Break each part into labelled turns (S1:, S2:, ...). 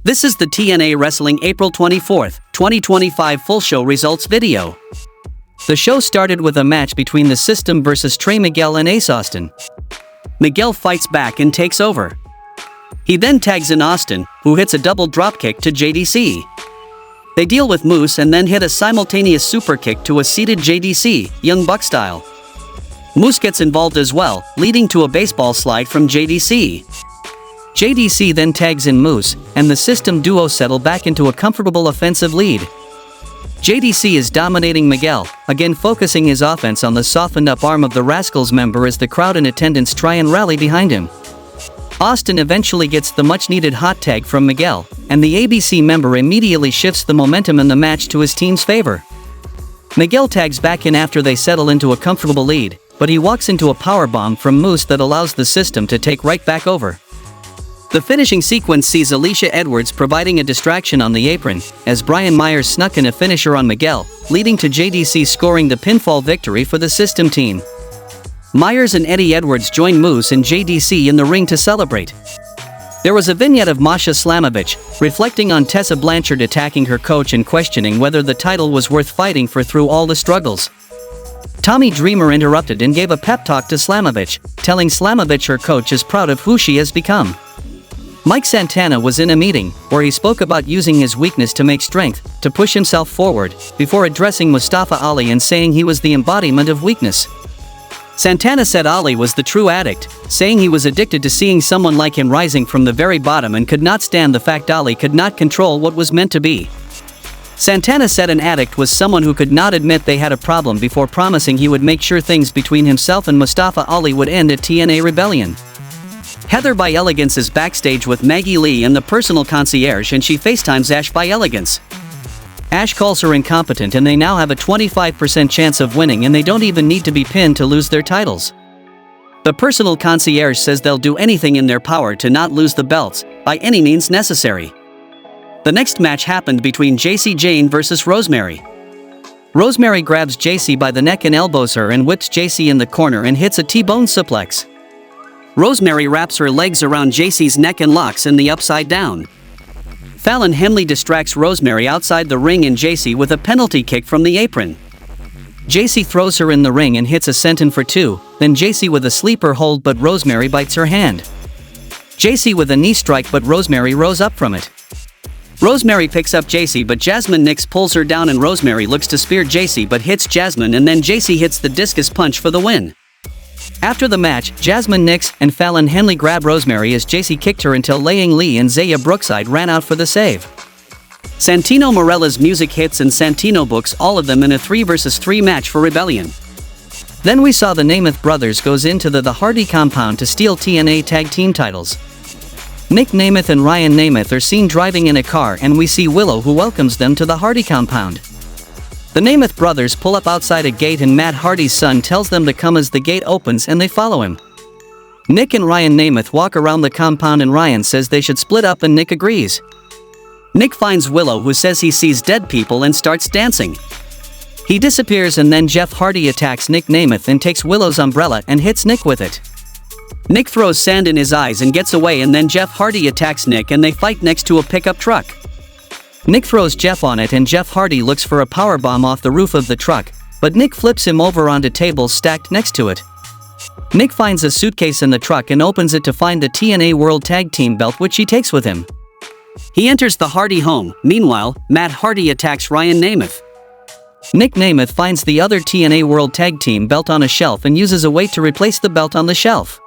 S1: This is the TNA Wrestling April 24, 2025 full show results video. The show started with a match between the System vs. Trey Miguel and Ace Austin. Miguel fights back and takes over. He then tags in Austin, who hits a double dropkick to JDC. They deal with Moose and then hit a simultaneous super kick to a seated JDC, Young Buck style. Moose gets involved as well, leading to a baseball slide from JDC. JDC then tags in Moose, and the System duo settle back into a comfortable offensive lead. JDC is dominating Miguel, again focusing his offense on the softened-up arm of the Rascals member as the crowd in attendance try and rally behind him. Austin eventually gets the much-needed hot tag from Miguel, and the ABC member immediately shifts the momentum in the match to his team's favor. Miguel tags back in after they settle into a comfortable lead, but he walks into a powerbomb from Moose that allows the System to take right back over. The finishing sequence sees Alicia Edwards providing a distraction on the apron, as Brian Myers snuck in a finisher on Miguel, leading to JDC scoring the pinfall victory for the System team. Myers and Eddie Edwards join Moose and JDC in the ring to celebrate. There was a vignette of Masha reflecting on Tessa Blanchard attacking her coach and questioning whether the title was worth fighting for through all the struggles. Tommy Dreamer interrupted and gave a pep talk to Slamovich, telling Slamovich her coach is proud of who she has become. Mike Santana was in a meeting, where he spoke about using his weakness to make strength, to push himself forward, before addressing Mustafa Ali and saying he was the embodiment of weakness. Santana said Ali was the true addict, saying he was addicted to seeing someone like him rising from the very bottom and could not stand the fact Ali could not control what was meant to be. Santana said an addict was someone who could not admit they had a problem before promising he would make sure things between himself and Mustafa Ali would end at TNA Rebellion. Heather by Elegance is backstage with Maggie Lee and the personal concierge, and she FaceTimes Ash by Elegance. Ash calls her incompetent and they now have a 25% chance of winning and they don't even need to be pinned to lose their titles. The personal concierge says they'll do anything in their power to not lose the belts, by any means necessary. The next match happened between JC Jane vs. Rosemary. Rosemary grabs JC by the neck and elbows her and whips JC in the corner and hits a T-bone suplex. Rosemary wraps her legs around JC's neck and locks in the upside down. Fallon Henley distracts Rosemary outside the ring and JC with a penalty kick from the apron. JC throws her in the ring and hits a senton for two, then JC with a sleeper hold but Rosemary bites her hand. JC with a knee strike but Rosemary rose up from it. Rosemary picks up JC but Jasmine Nix pulls her down and Rosemary looks to spear JC but hits Jasmine and then JC hits the discus punch for the win. After the match, Jasmine Nix and Fallon Henley grab Rosemary as JC kicked her until Laying Lee and Zaya Brookside ran out for the save. Santino Marella's music hits and Santino books all of them in a 3 vs 3 match for Rebellion. Then we saw the Namath brothers goes into the Hardy compound to steal TNA tag team titles. Nick Namath and Ryan Namath are seen driving in a car and we see Willow who welcomes them to the Hardy compound. The Namath brothers pull up outside a gate and Matt Hardy's son tells them to come as the gate opens and they follow him. Nick and Ryan Namath walk around the compound and Ryan says they should split up and Nick agrees. Nick finds Willow who says he sees dead people and starts dancing. He disappears and then Jeff Hardy attacks Nick Namath and takes Willow's umbrella and hits Nick with it. Nick throws sand in his eyes and gets away and then Jeff Hardy attacks Nick and they fight next to a pickup truck. Nick throws Jeff on it and Jeff Hardy looks for a powerbomb off the roof of the truck, but Nick flips him over onto tables stacked next to it. Nick finds a suitcase in the truck and opens it to find the TNA World Tag Team belt which he takes with him. He enters the Hardy home. Meanwhile, Matt Hardy attacks Ryan Namath. Nick Namath finds the other TNA World Tag Team belt on a shelf and uses a weight to replace the belt on the shelf.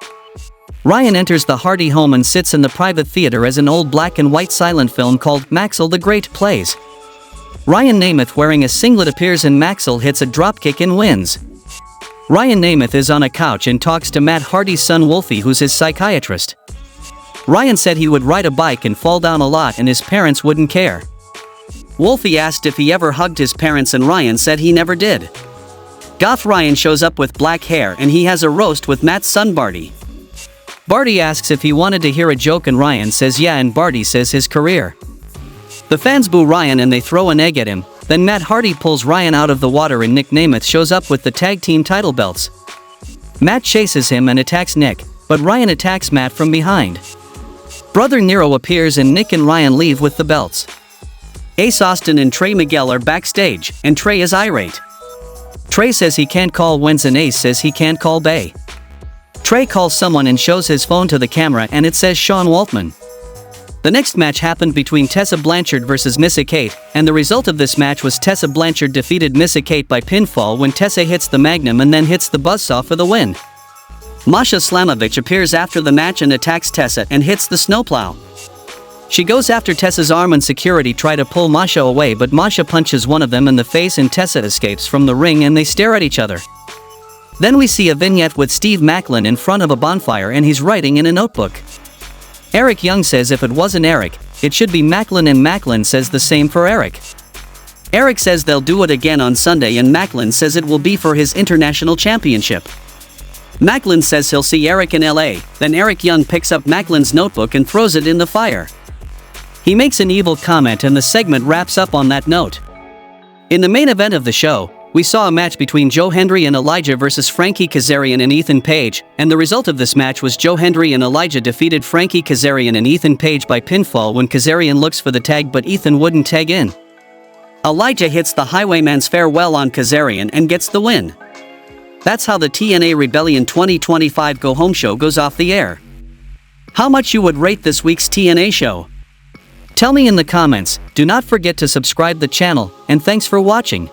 S1: Ryan enters the Hardy home and sits in the private theater as an old black and white silent film called Maxwell the Great plays. Ryan Namath wearing a singlet appears and Maxwell hits a dropkick and wins. Ryan Namath is on a couch and talks to Matt Hardy's son Wolfie who's his psychiatrist. Ryan said he would ride a bike and fall down a lot and his parents wouldn't care. Wolfie asked if he ever hugged his parents and Ryan said he never did. Goth Ryan shows up with black hair and he has a roast with Matt's son Barty. Barty asks if he wanted to hear a joke and Ryan says yeah and Barty says his career. The fans boo Ryan and they throw an egg at him, then Matt Hardy pulls Ryan out of the water and Nick Namath shows up with the tag team title belts. Matt chases him and attacks Nick, but Ryan attacks Matt from behind. Brother Nero appears and Nick and Ryan leave with the belts. Ace Austin and Trey Miguel are backstage, and Trey is irate. Trey says he can't call Wens and Ace says he can't call Bay. Trey calls someone and shows his phone to the camera and it says Sean Waltman. The next match happened between Tessa Blanchard versus Missa Kate, and the result of this match was Tessa Blanchard defeated Missa Kate by pinfall when Tessa hits the Magnum and then hits the buzzsaw for the win. Masha Slamovich appears after the match and attacks Tessa and hits the snowplow. She goes after Tessa's arm and security try to pull Masha away, but Masha punches one of them in the face and Tessa escapes from the ring and they stare at each other. Then we see a vignette with Steve Macklin in front of a bonfire and he's writing in a notebook. Eric Young says if it wasn't Eric, it should be Macklin, and Macklin says the same for Eric. Eric says they'll do it again on Sunday and Macklin says it will be for his international championship. Macklin says he'll see Eric in LA, then Eric Young picks up Macklin's notebook and throws it in the fire. He makes an evil comment and the segment wraps up on that note. In the main event of the show, we saw a match between Joe Hendry and Elijah versus Frankie Kazarian and Ethan Page, and the result of this match was Joe Hendry and Elijah defeated Frankie Kazarian and Ethan Page by pinfall when Kazarian looks for the tag but Ethan wouldn't tag in. Elijah hits the Highwayman's Farewell on Kazarian and gets the win. That's how the TNA Rebellion 2025 Go Home show goes off the air. How much you would rate this week's TNA show? Tell me in the comments. Do not forget to subscribe the channel, and thanks for watching.